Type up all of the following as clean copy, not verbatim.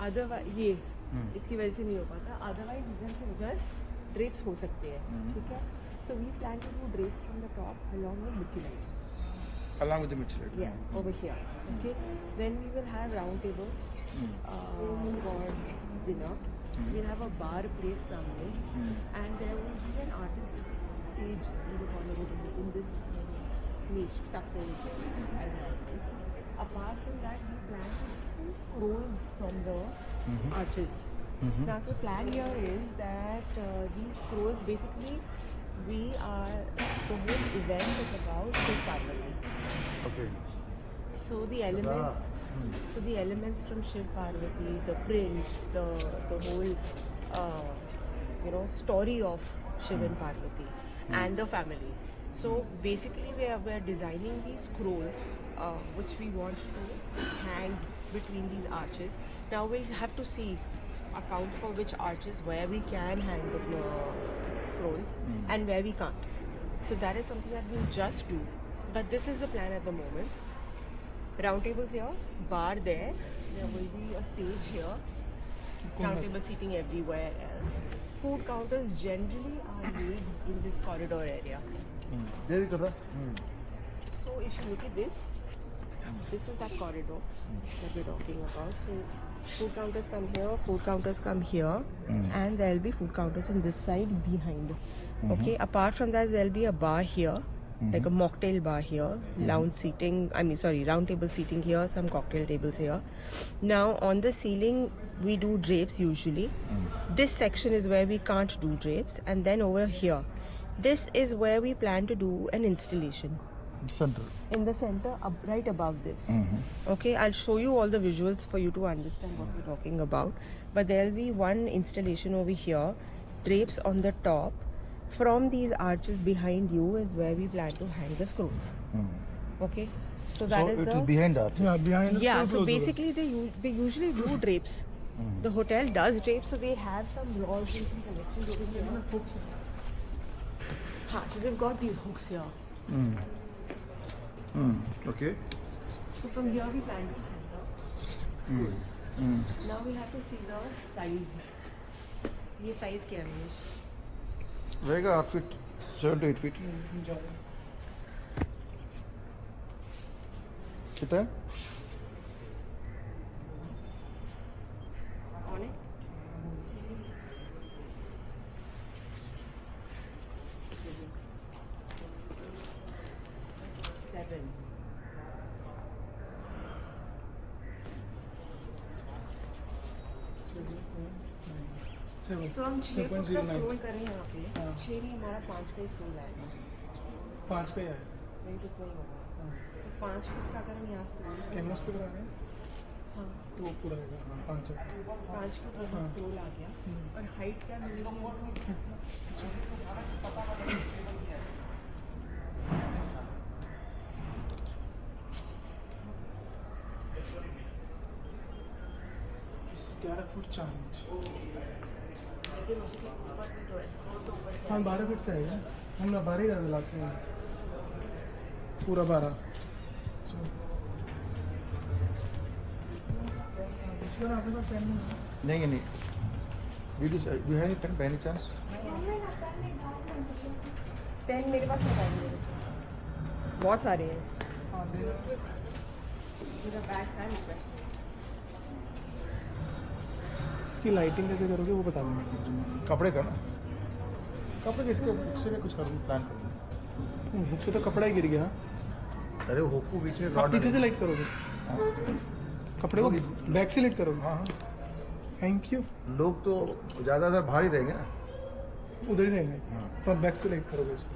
Otherwise ये इसकी वजह से नहीं हो पाता, अदरवाइज इधर से उधर ड्रेप्स हो सकते हैं, ठीक है। So we plan to do drapes from the top along with mirchi light, along with the Michelin. yeah, over here, okay. Then we will have round tables for dinner. We'll have a bar place somewhere, and there will be an artist stage in the corner in this niche tucked in. Apart from that, we plan to do some scrolls from the arches. Now the plan here is that these scrolls basically the whole event is about Shiv Parvati. Okay. So the elements from Shiv Parvati, the prints, the whole story of Shiv and Parvati and the family. So basically we are designing these scrolls which we want to hang between these arches. Now we have to account for which arches where we can hang the scrolls and where we can't. So that is something that we'll just do. But this is the plan at the moment. Round tables here, bar there. There will be a stage here. Round table seating everywhere else. Food counters generally are made in this corridor area. There you go. So if you look at this is that corridor that we're talking about. So food counters come here, food counters come here, and there'll be food counters on this side behind. Okay, apart from that, there'll be a bar here, like a mocktail bar here, round table seating here, some cocktail tables here. Now on the ceiling, we do drapes usually. This section is where we can't do drapes, and then over here, this is where we plan to do an installation. Center. In the center, right above this. Okay, I'll show you all the visuals for you to understand what we're talking about. But there'll be one installation over here, drapes on the top. From these arches behind you is where we plan to hang the scrolls. Okay, so that is it will behind that. Yeah, behind the yeah. scrolls So also. basically, they usually do drapes. The hotel does drapes, so they have some laws and some connections over here. Hooks. So they've got these hooks here. Okay. So from here we plan to hang the scrolls. Now we have to see the size. ये size क्या है? रहेगा 8 feet, 7 to 8 feet. कितना है? On it? तो हम 6 foot का scroll करें यहाँ पे, 6 नहीं हमारा 5 का ही स्क्रोल आएगा। 5 का ही है। वही तो कोई होगा। तो 5 फुट का अगर हम यहाँ स्क्रोल करें, कैनवस पे करा रहे हैं? हाँ, तो वो पूरा आएगा। 5 फुट का स्क्रोल आ गया। और हाइट क्या मिलेगी? Foot 4 inch. लेकिन उसके ऊपर भी तो है, स्क्रोल तो ऊपर से। हाँ 12 फीट से आएगा। हम ना 12 ही रहा था लास्ट में। पूरा 12। आपके पास पेन नहीं नहीं. Do you have any pen by any chance? Pen मेरे पास नहीं है, बहुत सारे हैं। मेरा बैग है मेरे पास। इसकी लाइटिंग कैसे करोगे वो बता देंगे। कपड़े का ना. कपड़े किसके बुक से मैं कुछ करूँगा। प्लान करूँगा. बुक से तो कपड़ा ही गिर गया। अरे हुक को बीच में आप रॉड पीछे से लाइट करोगे। कपड़े को बैक से लाइट करोगे। हाँ. Thank you. लोग तो ज़्यादातर बाहर ही रहेंगे ना. उधर ही रहेंगे। तो आप बैक से लाइट करोगे इसको।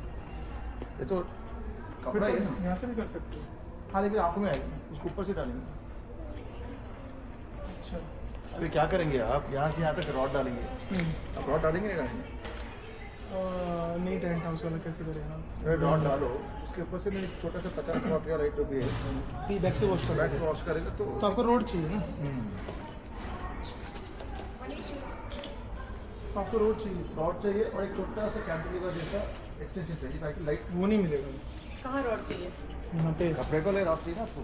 ये तो कपड़ा ही है ना. यहाँ से भी कर सकते हो। हाँ लेकिन आंखों में आएगा, उसको ऊपर से डालेंगे. अच्छा अभी क्या करेंगे आप, यहाँ से यहाँ तक रॉड डालेंगे. आप रॉड डालेंगे नहीं डालेंगे? नहीं टेंट हाउस वाला कैसे करेगा। अरे रॉड डालो, उसके ऊपर से मैं एक छोटा सा 50 वाट का लाइट भी है. बैक से वॉश बैक वॉश करेगा तो आपको रोड चाहिए ना। आपको रोड चाहिए। रॉड चाहिए और एक छोटा सा कैंटिलीवर जैसा एक्सटेंशन चाहिए ताकि लाइट. वो नहीं मिलेगा। कहाँ रॉड चाहिए? यहाँ पे कपड़े को ले रॉड चाहिए ना आपको.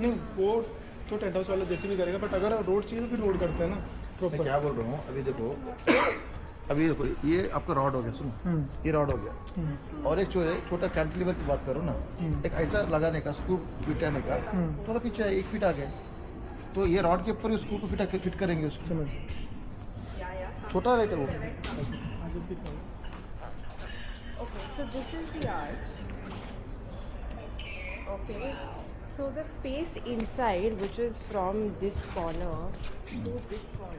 नहीं वो तो टेंट हाउस वाला जैसे भी करेगा, बट अगर रोड चाहिए तो फिर रोड करते हैं ना मैं प्रॉपर। क्या बोल रहा हूँ, अभी देखो ये आपका रॉड हो गया, सुनो ये रॉड हो गया, और एक जो है छोटा कैंटिलीवर की बात करो ना, एक ऐसा लगाने का स्क्रू फिटाने का, थोड़ा पीछे 1 फीट आ गया, तो ये रॉड के ऊपर ही स्क्रू को फिट करेंगे उसको, समझ। छोटा रहेगा वो। Okay, so this is the arch. Okay, so the space inside, which is from this corner to this corner.